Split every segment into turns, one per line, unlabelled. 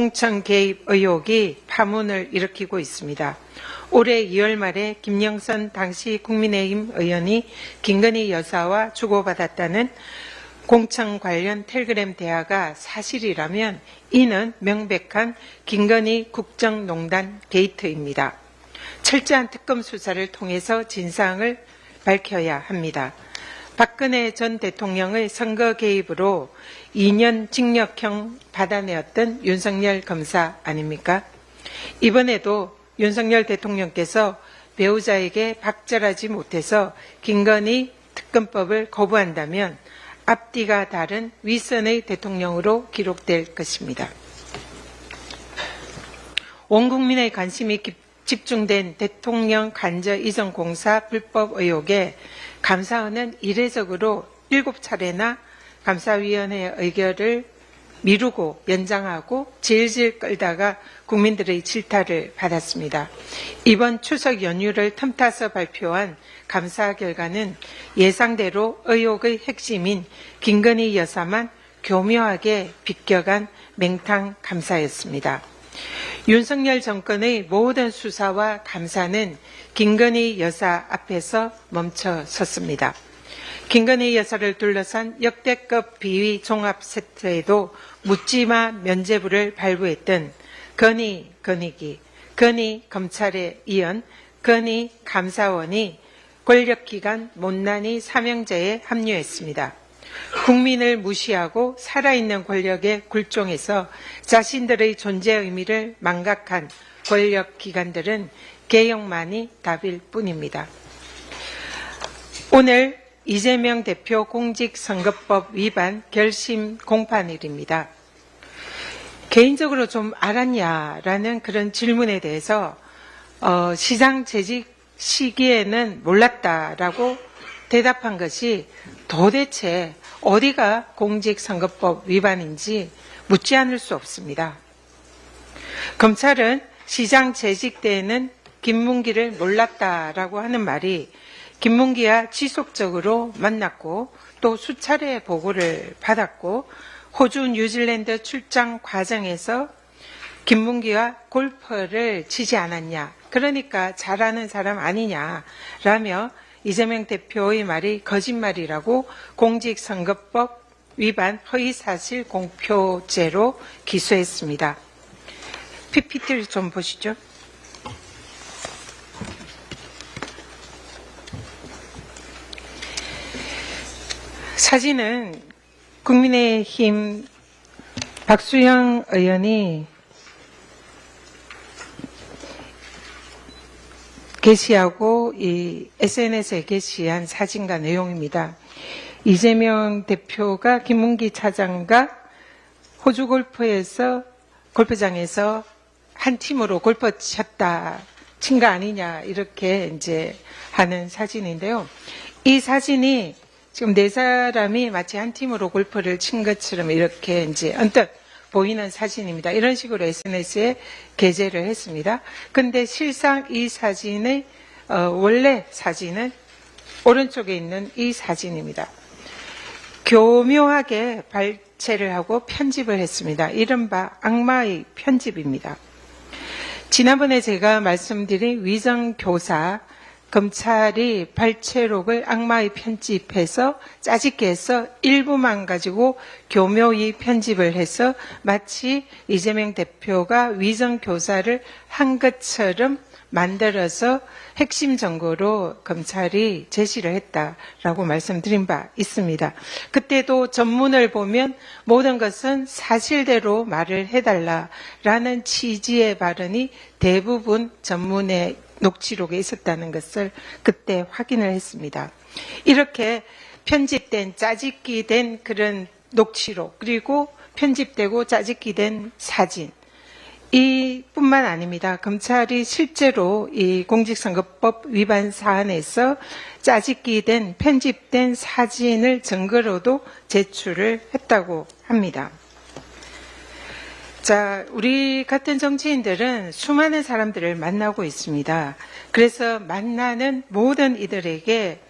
공천 개입 의혹이 파문을 일으키고 있습니다. 올해 2월 말에 김영선 당시 국민의힘 의원이 김건희 여사와 주고받았다는 공천 관련 텔그램 대화가 사실이라면 이는 명백한 김건희 국정농단 게이트입니다. 철저한 특검 수사를 통해서 진상을 밝혀야 합니다. 박근혜 전 대통령의 선거 개입으로 2년 징역형 받아내었던 윤석열 검사 아닙니까? 이번에도 윤석열 대통령께서 배우자에게 박절하지 못해서 김건희 특검법을 거부한다면 앞뒤가 다른 윗선의 대통령으로 기록될 것입니다. 온 국민의 관심이 집중된 대통령 간접 이전 공사 불법 의혹에 감사원은 이례적으로 7차례나 감사위원회 의결을 미루고 연장하고 질질 끌다가 국민들의 질타를 받았습니다. 이번 추석 연휴를 틈타서 발표한 감사 결과는 예상대로 의혹의 핵심인 김건희 여사만 교묘하게 비껴간 맹탕 감사였습니다. 윤석열 정권의 모든 수사와 감사는 김건희 여사 앞에서 멈춰 섰습니다. 김건희 여사를 둘러싼 역대급 비위 종합 세트에도 묻지마 면죄부를 발부했던 건희 건희기, 건희 검찰에 이은 건희 감사원이 권력기관 못난이 사명제에 합류했습니다. 국민을 무시하고 살아있는 권력에 굴종해서 자신들의 존재 의미를 망각한 권력기관들은 개혁만이 답일 뿐입니다. 오늘 이재명 대표 공직선거법 위반 결심 공판일입니다. 개인적으로 좀 알았냐라는 그런 질문에 대해서 시장 재직 시기에는 몰랐다라고 대답한 것이 도대체 어디가 공직선거법 위반인지 묻지 않을 수 없습니다. 검찰은 시장 재직 때에는 김문기를 몰랐다라고 하는 말이 김문기와 지속적으로 만났고 또 수차례 보고를 받았고 호주 뉴질랜드 출장 과정에서 김문기와 골프를 치지 않았냐, 그러니까 잘하는 사람 아니냐라며 이재명 대표의 말이 거짓말이라고 공직선거법 위반 허위사실 공표죄로 기소했습니다. PPT를 좀 보시죠. 사진은 국민의힘 박수영 의원이 게시하고 이 SNS에 게시한 사진과 내용입니다. 이재명 대표가 김문기 차장과 호주 골프장에서 한 팀으로 골프 친 거 아니냐 이렇게 이제 하는 사진인데요. 이 사진이 지금 네 사람이 마치 한 팀으로 골프를 친 것처럼 이렇게 이제 언뜻 보이는 사진입니다. 이런 식으로 SNS에 게재를 했습니다. 근데 실상 이 사진의 원래 사진은 오른쪽에 있는 이 사진입니다. 교묘하게 발췌를 하고 편집을 했습니다. 이른바 악마의 편집입니다. 지난번에 제가 말씀드린 위정교사, 검찰이 발췌록을 악마의 편집해서 짜집게 해서 일부만 가지고 교묘히 편집을 해서 마치 이재명 대표가 위정교사를 한 것처럼 만들어서 핵심 정보로 검찰이 제시를 했다라고 말씀드린 바 있습니다. 그때도 전문을 보면 모든 것은 사실대로 말을 해달라라는 취지의 발언이 대부분 전문의 녹취록에 있었다는 것을 그때 확인을 했습니다. 이렇게 편집된 짜집기 된 그런 녹취록, 그리고 편집되고 짜집기 된 사진, 이뿐만 아닙니다. 검찰이 실제로 이 공직선거법 위반 사안에서 짜집기 된 편집된 사진을 증거로도 제출을 했다고 합니다. 자, 우리 같은 정치인들은 수많은 사람들을 만나고 있습니다. 그래서 만나는 모든 이들에게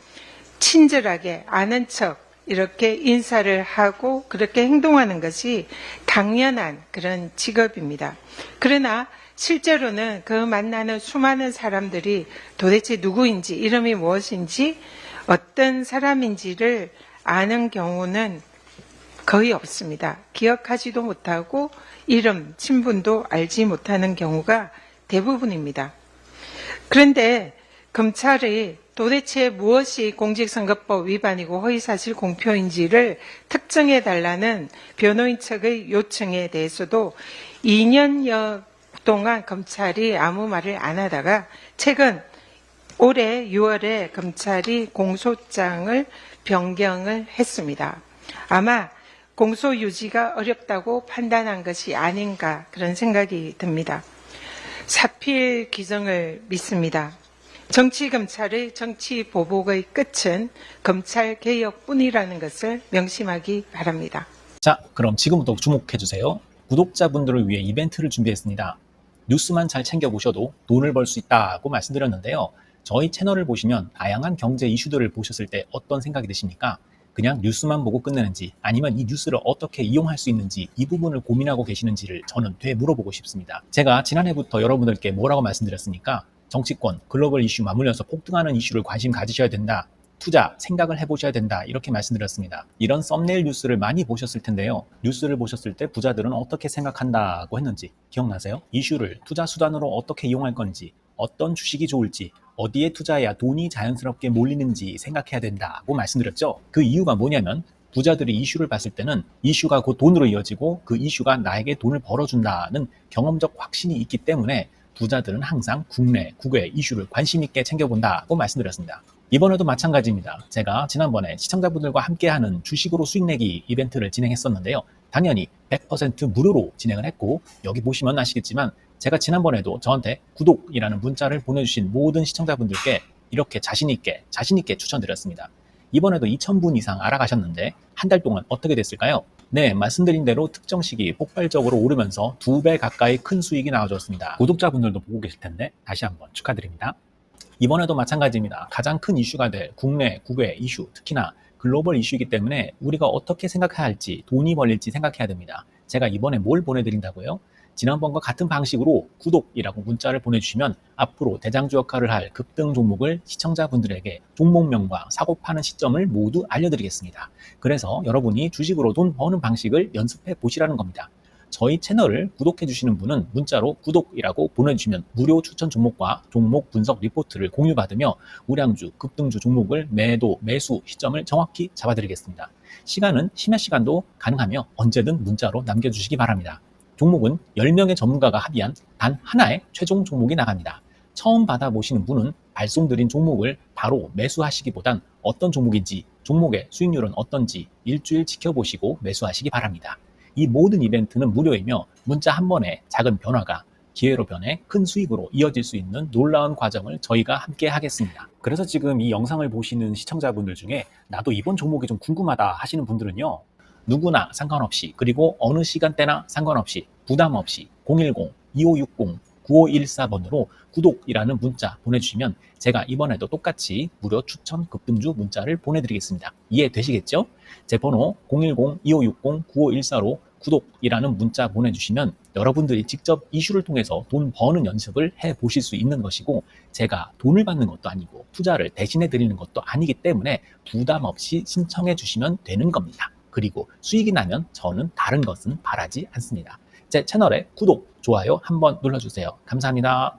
친절하게 아는 척, 이렇게 인사를 하고 그렇게 행동하는 것이 당연한 그런 직업입니다. 그러나 실제로는 그 만나는 수많은 사람들이 도대체 누구인지, 이름이 무엇인지, 어떤 사람인지를 아는 경우는 거의 없습니다. 기억하지도 못하고 이름, 친분도 알지 못하는 경우가 대부분입니다. 그런데 검찰이 도대체 무엇이 공직선거법 위반이고 허위사실 공표인지를 특정해달라는 변호인 측의 요청에 대해서도 2년여 동안 검찰이 아무 말을 안 하다가 최근 올해 6월에 검찰이 공소장을 변경을 했습니다. 아마 공소 유지가 어렵다고 판단한 것이 아닌가 그런 생각이 듭니다. 사필 규정을 믿습니다. 정치검찰의 정치보복의 끝은 검찰개혁뿐이라는 것을 명심하기 바랍니다.
자, 그럼 지금부터 주목해주세요. 구독자분들을 위해 이벤트를 준비했습니다. 뉴스만 잘 챙겨보셔도 돈을 벌 수 있다고 말씀드렸는데요. 저희 채널을 보시면 다양한 경제 이슈들을 보셨을 때 어떤 생각이 드십니까? 그냥 뉴스만 보고 끝내는지, 아니면 이 뉴스를 어떻게 이용할 수 있는지, 이 부분을 고민하고 계시는지를 저는 되물어보고 싶습니다. 제가 지난해부터 여러분들께 뭐라고 말씀드렸습니까? 정치권, 글로벌 이슈 맞물려서 폭등하는 이슈를 관심 가지셔야 된다. 투자, 생각을 해보셔야 된다. 이렇게 말씀드렸습니다. 이런 썸네일 뉴스를 많이 보셨을 텐데요. 뉴스를 보셨을 때 부자들은 어떻게 생각한다고 했는지 기억나세요? 이슈를 투자 수단으로 어떻게 이용할 건지, 어떤 주식이 좋을지, 어디에 투자해야 돈이 자연스럽게 몰리는지 생각해야 된다고 말씀드렸죠. 그 이유가 뭐냐면 부자들이 이슈를 봤을 때는 이슈가 곧 돈으로 이어지고 그 이슈가 나에게 돈을 벌어준다는 경험적 확신이 있기 때문에 부자들은 항상 국내, 국외 이슈를 관심 있게 챙겨본다고 말씀드렸습니다. 이번에도 마찬가지입니다. 제가 지난번에 시청자분들과 함께하는 주식으로 수익 내기 이벤트를 진행했었는데요. 당연히 100% 무료로 진행을 했고, 여기 보시면 아시겠지만 제가 지난번에도 저한테 구독이라는 문자를 보내주신 모든 시청자분들께 이렇게 자신있게 추천드렸습니다. 이번에도 2,000분 이상 알아가셨는데 한 달 동안 어떻게 됐을까요? 네, 말씀드린 대로 특정 시기 폭발적으로 오르면서 2배 가까이 큰 수익이 나와줬습니다. 구독자분들도 보고 계실 텐데 다시 한번 축하드립니다. 이번에도 마찬가지입니다. 가장 큰 이슈가 될 국내, 국외 이슈, 특히나 글로벌 이슈이기 때문에 우리가 어떻게 생각해야 할지, 돈이 벌릴지 생각해야 됩니다. 제가 이번에 뭘 보내드린다고요? 지난번과 같은 방식으로 구독이라고 문자를 보내주시면 앞으로 대장주 역할을 할 급등 종목을 시청자분들에게 종목명과 사고 파는 시점을 모두 알려드리겠습니다. 그래서 여러분이 주식으로 돈 버는 방식을 연습해 보시라는 겁니다. 저희 채널을 구독해 주시는 분은 문자로 구독이라고 보내주시면 무료 추천 종목과 종목 분석 리포트를 공유받으며 우량주, 급등주 종목을 매도, 매수 시점을 정확히 잡아드리겠습니다. 시간은 심야 시간도 가능하며 언제든 문자로 남겨주시기 바랍니다. 종목은 10명의 전문가가 합의한 단 하나의 최종 종목이 나갑니다. 처음 받아보시는 분은 발송드린 종목을 바로 매수하시기보단 어떤 종목인지, 종목의 수익률은 어떤지 일주일 지켜보시고 매수하시기 바랍니다. 이 모든 이벤트는 무료이며 문자 한 번에 작은 변화가 기회로 변해 큰 수익으로 이어질 수 있는 놀라운 과정을 저희가 함께 하겠습니다. 그래서 지금 이 영상을 보시는 시청자분들 중에 나도 이번 종목이 좀 궁금하다 하시는 분들은요. 누구나 상관없이, 그리고 어느 시간대나 상관없이 부담 없이 010-2560-9514번으로 구독이라는 문자 보내주시면 제가 이번에도 똑같이 무료 추천 급등주 문자를 보내드리겠습니다. 이해되시겠죠? 제 번호 010-2560-9514로 구독이라는 문자 보내주시면 여러분들이 직접 이슈를 통해서 돈 버는 연습을 해보실 수 있는 것이고, 제가 돈을 받는 것도 아니고 투자를 대신해 드리는 것도 아니기 때문에 부담 없이 신청해 주시면 되는 겁니다. 그리고 수익이 나면 저는 다른 것은 바라지 않습니다. 제 채널에 구독, 좋아요 한번 눌러주세요. 감사합니다.